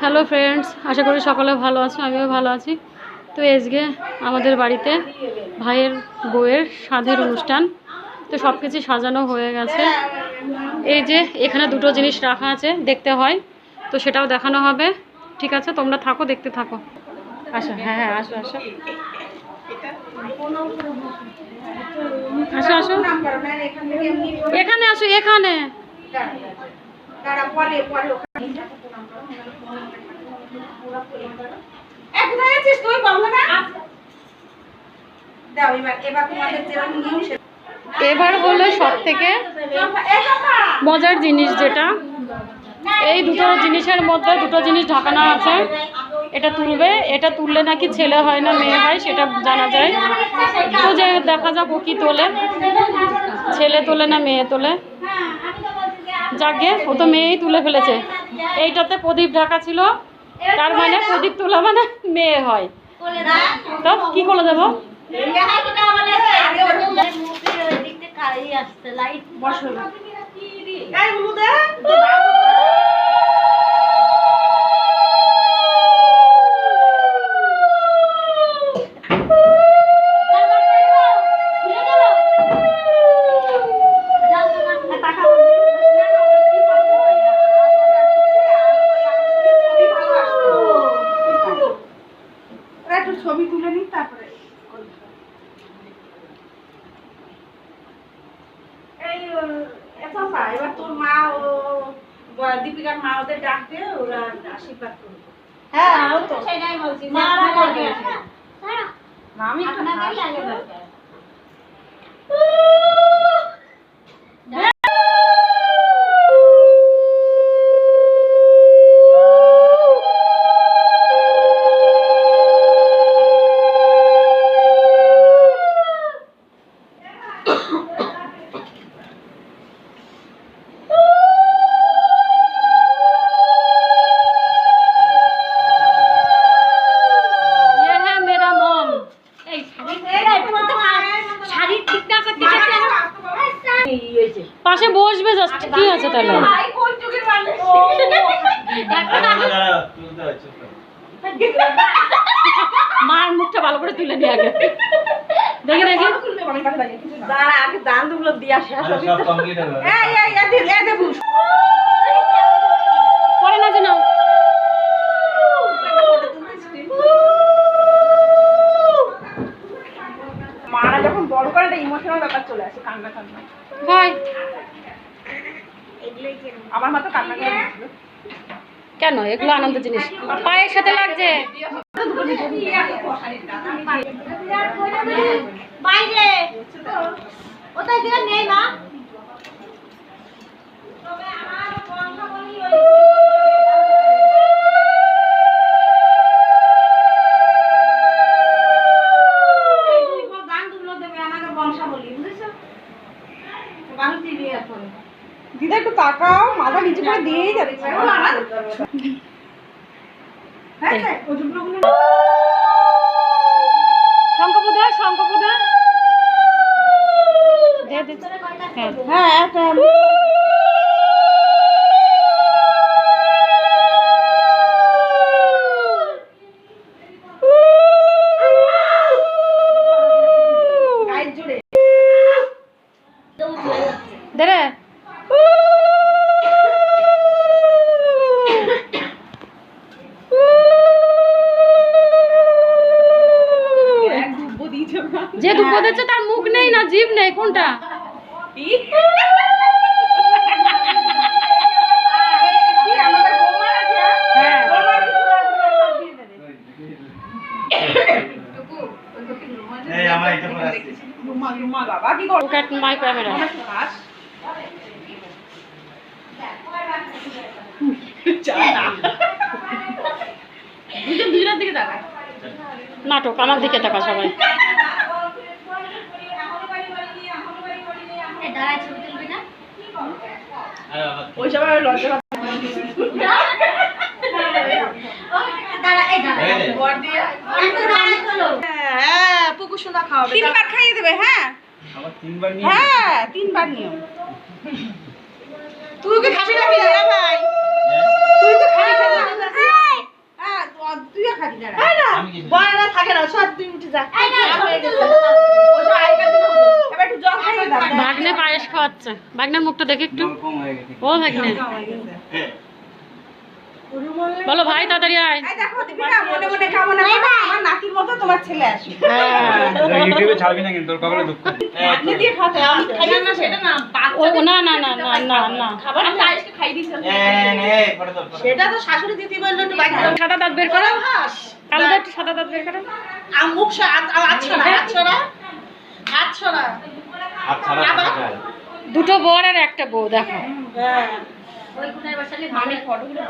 Hello friends, আশা করি সকলে ভালো আছো, আমিও ভালো আছি। তো আজকে আমাদের বাড়িতে ভাইয়ের বউয়ের সাধের অনুষ্ঠান, তো সব কিছু সাজানো হয়ে গেছে। এই যে এখানে দুটো জিনিস রাখা আছে, দেখতে হয়, তো সেটাও দেখানো হবে। ঠিক আছে, তোমরা থাকো, দেখতে থাকো। আসো, হ্যাঁ হ্যাঁ, আসো আসো আসো আসো, এখানে আসো, এখানে। এবার হলো সব থেকে মজার জিনিস, যেটা এই দুটো জিনিসের মধ্যে দুটো জিনিস ঢাকানো আছে। এটা তুলবে, এটা তুললে নাকি ছেলে হয় না মেয়ে হয় সেটা জানা যায়। তো যে দেখা যাক ও কি তোলে, ছেলে তোলে না মেয়ে তোলে। যাকে ও তো মেয়েই তুলে ফেলেছে। এইটাতে প্রদীপ ঢাকা ছিল, তার মানে প্রদীপ তোলা মানে মেয়ে হয়। তো কি করে দেবো? ছবি তুলে নিই, তারপরে এবার তোর মা ও দীপিকার মা ওদের ডাক দিয়ে ওরা আশীর্বাদ করবে। হ্যাঁ, আমি তো সেটাই বলছি। আমি পাশে বসবে, জাস্ট কি আছে তাহলে। মার মুখটা ভালো করে তুলে নিয়ে আগে দেখে দেখি, আগে দান দুগুলো দিয়ে আসে। পরে না যেন মারা যখন বড় করে একটা ইমোশনাল ব্যাপার চলে আসে, কান্না কান্না হয়। আমার মা তো কান্না করে কেন? এগুলো আনন্দ জিনিস, পায়ের সাথে লাগছে। বাইরে ওটাই দিকে নেই মা। দিদা একটু তাকাও, মাথা নিচু করে দিয়েই যাচ্ছে। শঙ্কপুদা, শঙ্কপুদা, হ্যাঁ দে যে দুঃখ দিচ্ছে তার মুখ নেই না জিভ নেই, কোনটা? Look at my camera. নাটক, আমার দিকে তাকা সবাই। ওই সময় লজ্জা পুকুর সোনা খাওয়াবে, 3 বার খাইয়ে দেবে। হ্যাঁ, 3 বার নিয়ম। তুই কি খাবি না ভাই? তুই তো খাবি না। যা ওসব আগেকার দিনে হতো। এবার একটু জল খাইয়ে দাও। ভাগ্নে পায়েস খাওয়াচ্ছে। ভাগ্নের মুখটা দেখে একটু। ও ভাগ্নে বলো ভাই তাড়াতাড়ি আয়। এই দেখো দীপিকা মনে মনে কামনা করো আমার নাতির মতো তোমার ছেলে আসবে। ইউটিউবে ছাড়বি না কিন্তু তোর কপালে দুঃখ। আপনি দিয়ে খাতে আমি খাই না সেটা না ও না না না না না না খাবার আমি আজকে খাই দিছি সেটা তো শাশুড়ি দিদি বললো একটু বাইরে সাদা দাঁত বের করো। হাস কালকে একটু সাদা দাঁত বের করো। মুখ আচ্ছা দুটো বর আর একটা বউ দেখো। হ্যাঁ ওই কোনায় বসালে মামি ফটোগুলো